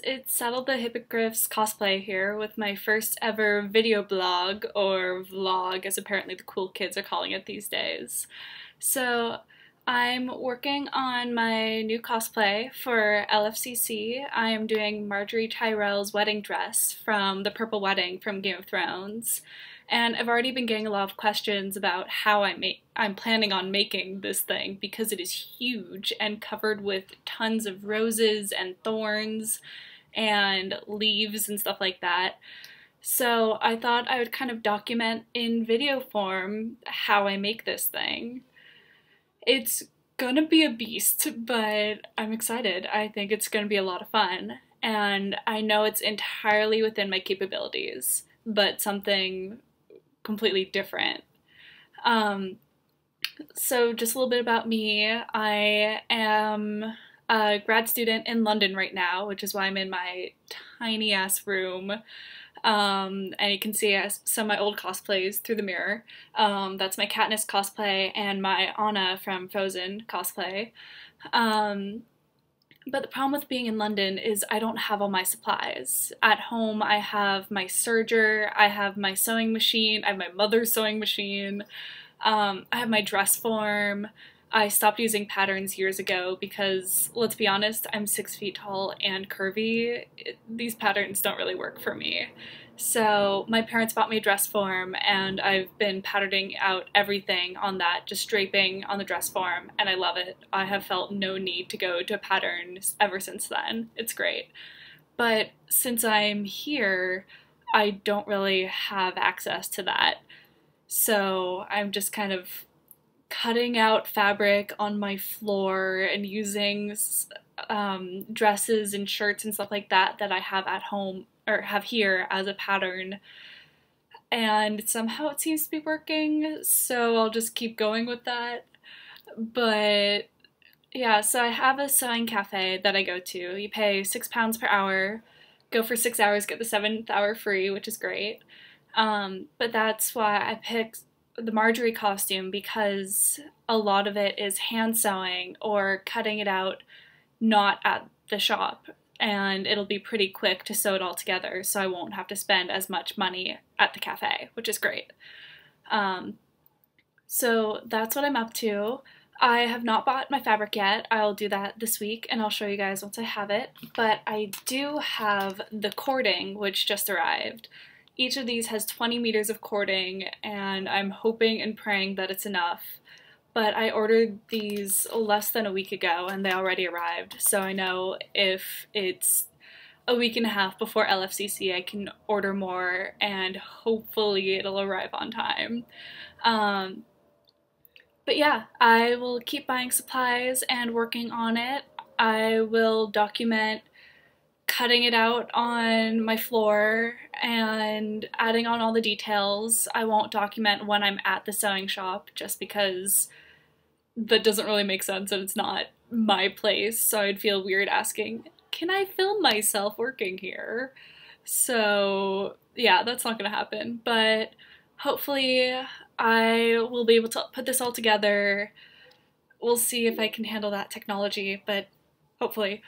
It's Saddle the Hippogriff's cosplay here with my first ever video blog, or vlog as apparently the cool kids are calling it these days. So I'm working on my new cosplay for LFCC. I am doing Margaery Tyrell's wedding dress from The Purple Wedding from Game of Thrones. And I've already been getting a lot of questions about how I'm planning on making this thing because it is huge and covered with tons of roses and thorns and leaves and stuff like that. So I thought I would kind of document in video form how I make this thing. It's gonna be a beast, but I'm excited. I think it's gonna be a lot of fun, and I know it's entirely within my capabilities, but something completely different. So just a little bit about me. I am a grad student in London right now, which is why I'm in my tiny ass room. And you can see some of my old cosplays through the mirror. That's my Katniss cosplay and my Anna from Frozen cosplay. But the problem with being in London is I don't have all my supplies. At home I have my serger, I have my sewing machine, I have my mother's sewing machine, I have my dress form. I stopped using patterns years ago because, let's be honest, I'm 6 feet tall and curvy. These patterns don't really work for me. So my parents bought me a dress form and I've been patterning out everything on that, just draping on the dress form, and I love it. I have felt no need to go to patterns ever since then. It's great. But since I'm here, I don't really have access to that. So I'm just kind of cutting out fabric on my floor and using dresses and shirts and stuff like that that I have at home or have here as a pattern, and somehow it seems to be working, so I'll just keep going with that. But yeah, so I have a sewing cafe that I go to. You pay £6 per hour, go for 6 hours, get the 7th hour free, which is great. But that's why I picked the Margaery costume, because a lot of it is hand sewing or cutting it out not at the shop, and it'll be pretty quick to sew it all together, so I won't have to spend as much money at the cafe, which is great. So that's what I'm up to. I have not bought my fabric yet. I'll do that this week and I'll show you guys once I have it, but I do have the cording, which just arrived. Each of these has 20 meters of cording, and I'm hoping and praying that it's enough. But I ordered these less than a week ago and they already arrived, so I know if it's a week and a half before LFCC I can order more and hopefully it'll arrive on time. But yeah, I will keep buying supplies and working on it. I will document cutting it out on my floor and adding on all the details. I won't document when I'm at the sewing shop just because that doesn't really make sense and it's not my place, so I'd feel weird asking, can I film myself working here? So yeah, that's not gonna happen, but hopefully I will be able to put this all together. We'll see if I can handle that technology, but hopefully.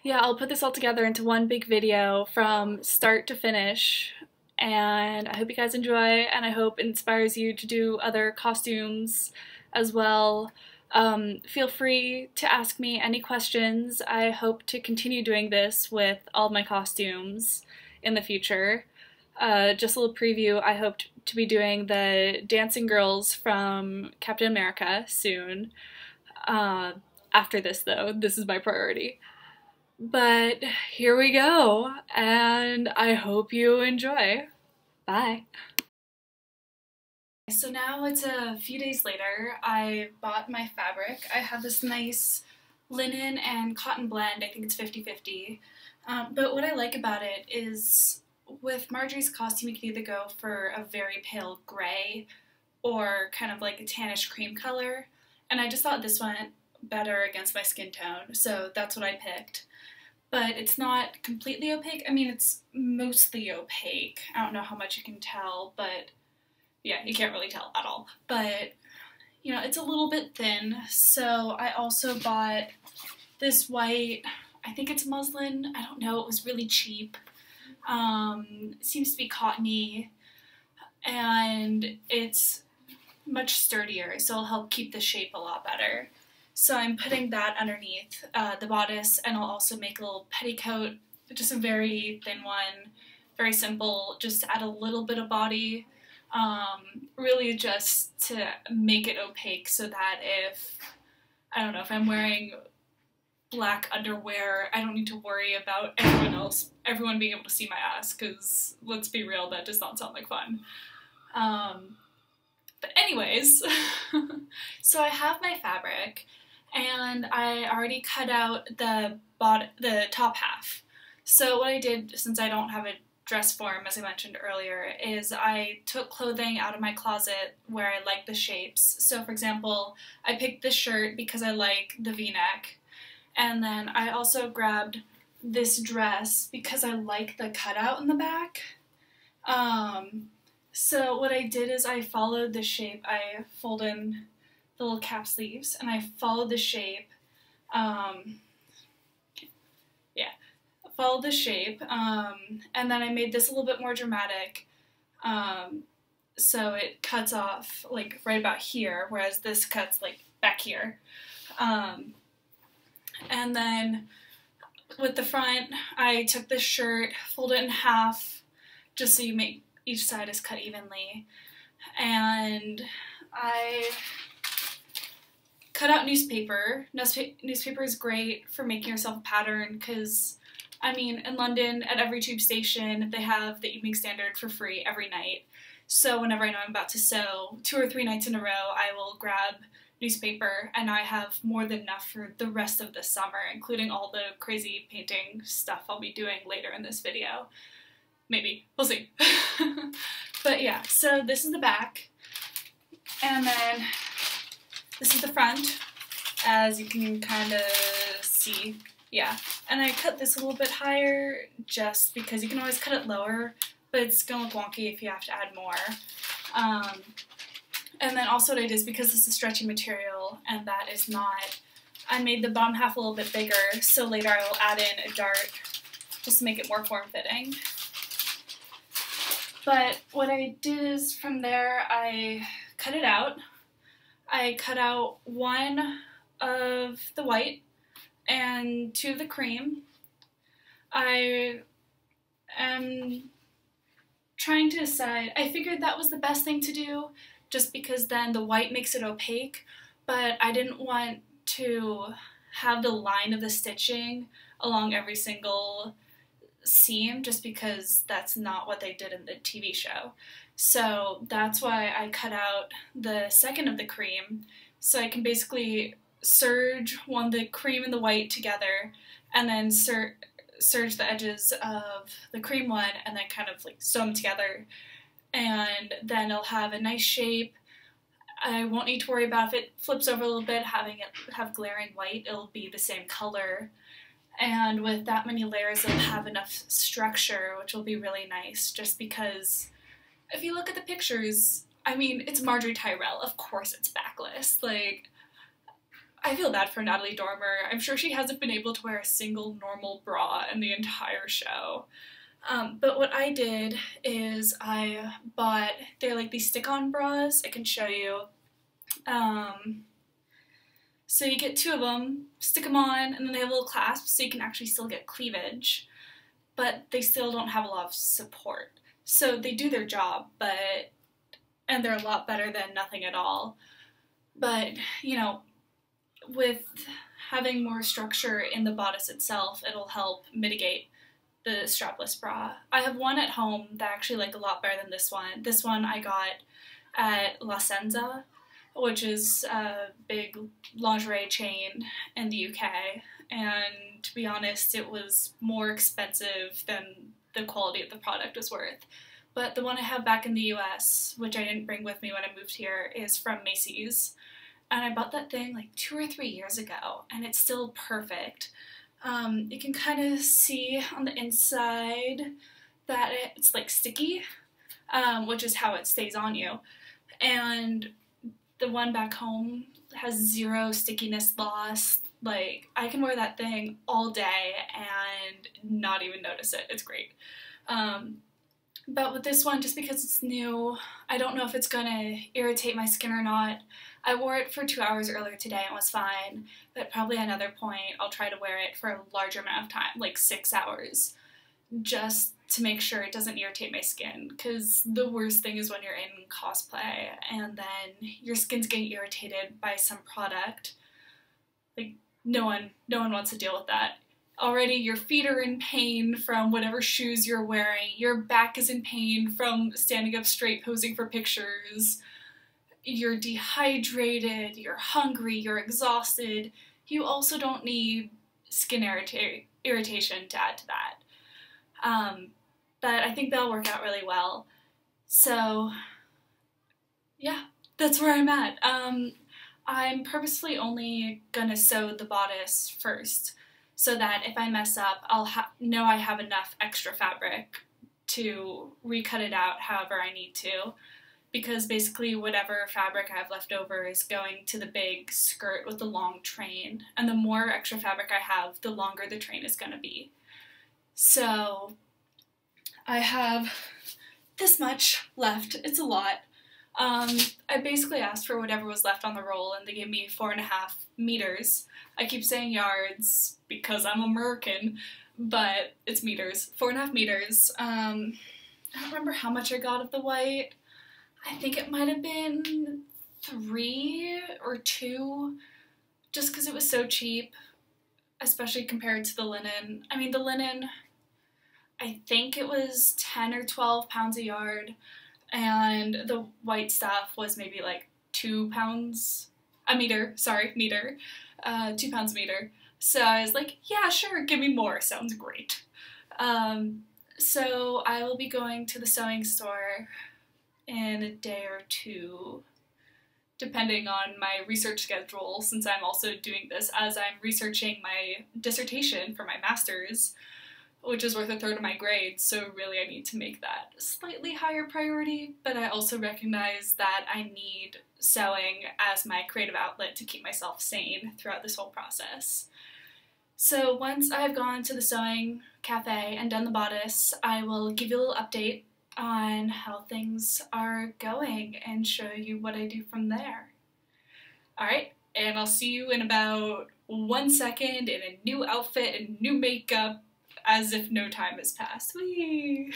Yeah, I'll put this all together into one big video from start to finish, and I hope you guys enjoy, and I hope it inspires you to do other costumes as well. Feel free to ask me any questions. I hope to continue doing this with all my costumes in the future. Just a little preview, I hope to be doing the dancing girls from Captain America soon. After this though, this is my priority. But here we go, and I hope you enjoy. Bye. So now it's a few days later. I bought my fabric. I have this nice linen and cotton blend. I think it's 50-50. But what I like about it is with Margaery's costume you can either go for a very pale gray or kind of like a tannish cream color. And I just thought this went better against my skin tone, so that's what I picked. But it's not completely opaque. I mean, it's mostly opaque. I don't know how much you can tell, but yeah, you can't really tell at all. But, you know, it's a little bit thin, so I also bought this white I think it's muslin. I don't know. It was really cheap. It seems to be cottony, and it's much sturdier, so it'll help keep the shape a lot better. So I'm putting that underneath the bodice, and I'll also make a little petticoat, just a very thin one, very simple, just to add a little bit of body, really just to make it opaque so that if, I don't know, if I'm wearing black underwear, I don't need to worry about everyone being able to see my ass, because let's be real, that does not sound like fun. But anyways, so I have my fabric, and I already cut out the top half. So what I did, since I don't have a dress form, as I mentioned earlier, is I took clothing out of my closet where I like the shapes. So for example, I picked this shirt because I like the V-neck, and then I also grabbed this dress because I like the cutout in the back. So what I did is I followed the shape. I fold in the little cap sleeves, and I followed the shape. Followed the shape, and then I made this a little bit more dramatic. So it cuts off like right about here, whereas this cuts like back here. And then with the front, I took this shirt, folded it in half, just so you make each side is cut evenly. And I cut out newspaper. Newspaper is great for making yourself a pattern, because, I mean, in London, at every tube station, they have the Evening Standard for free every night. So whenever I know I'm about to sew, 2 or 3 nights in a row, I will grab newspaper, and I have more than enough for the rest of the summer, including all the crazy painting stuff I'll be doing later in this video. Maybe. We'll see. But yeah, so this is the back, and then this is the front, as you can kind of see. Yeah, and I cut this a little bit higher just because you can always cut it lower, but it's going to look wonky if you have to add more. And then also what I did is, because this is stretchy material and that is not, I made the bottom half a little bit bigger, so later I will add in a dart just to make it more form-fitting. But what I did is, from there, I cut it out. I cut out 1 of the white and 2 of the cream. I am trying to decide. I figured that was the best thing to do, just because then the white makes it opaque, but I didn't want to have the line of the stitching along every single seam, just because that's not what they did in the TV show. So that's why I cut out the second of the cream, so I can basically serge the cream and the white together, and then serge the edges of the cream one, and then kind of like sew them together, and then it'll have a nice shape. I won't need to worry about if it flips over a little bit, having it have glaring white. It'll be the same color. And with that many layers, it'll have enough structure, which will be really nice, just because if you look at the pictures, I mean, it's Margaery Tyrell. Of course it's backless. Like, I feel bad for Natalie Dormer. I'm sure she hasn't been able to wear a single normal bra in the entire show. But what I did is I bought, they're like these stick-on bras. I can show you. So you get 2 of them, stick them on, and then they have little clasps, so you can actually still get cleavage, but they still don't have a lot of support. So they do their job, and they're a lot better than nothing at all. But, you know, with having more structure in the bodice itself, it'll help mitigate the strapless bra. I have one at home that I actually like a lot better than this one. This one I got at La Senza, which is a big lingerie chain in the UK, and to be honest, it was more expensive than the quality of the product was worth. But the one I have back in the US, which I didn't bring with me when I moved here, is from Macy's, and I bought that thing like 2 or 3 years ago, and it's still perfect. You can kind of see on the inside that it's like sticky, which is how it stays on you, and the one back home has zero stickiness loss. Like, I can wear that thing all day and not even notice it. It's great. But with this one, just because it's new, I don't know if it's gonna irritate my skin or not. I wore it for 2 hours earlier today and was fine, but probably at another point I'll try to wear it for a larger amount of time, like 6 hours, just to make sure it doesn't irritate my skin, because the worst thing is when you're in cosplay and then your skin's getting irritated by some product. Like, no one wants to deal with that. Already your feet are in pain from whatever shoes you're wearing, your back is in pain from standing up straight posing for pictures, you're dehydrated, you're hungry, you're exhausted. You also don't need skin irritation to add to that. But I think that'll work out really well. So yeah, that's where I'm at. I'm purposely only gonna sew the bodice first, so that if I mess up, I'll know I have enough extra fabric to recut it out however I need to, because basically whatever fabric I have left over is going to the big skirt with the long train, and the more extra fabric I have, the longer the train is going to be. So I have this much left. It's a lot. I basically asked for whatever was left on the roll, and they gave me 4.5 meters. I keep saying yards because I'm American, but it's meters. 4.5 meters. I don't remember how much I got of the white. I think it might have been 3 or 2, just because it was so cheap, especially compared to the linen. I mean, the linen, I think it was 10 or 12 pounds a yard, and the white stuff was maybe like 2 pounds a meter, 2 pounds a meter. So I was like, yeah, sure, give me more, sounds great. So I will be going to the sewing store in a day or 2, depending on my research schedule, since I'm also doing this as I'm researching my dissertation for my master's, which is worth 1/3 of my grade, so really I need to make that a slightly higher priority, but I also recognize that I need sewing as my creative outlet to keep myself sane throughout this whole process. So once I've gone to the sewing cafe and done the bodice, I will give you a little update on how things are going and show you what I do from there. Alright, and I'll see you in about 1 second in a new outfit and new makeup, as if no time has passed. Whee!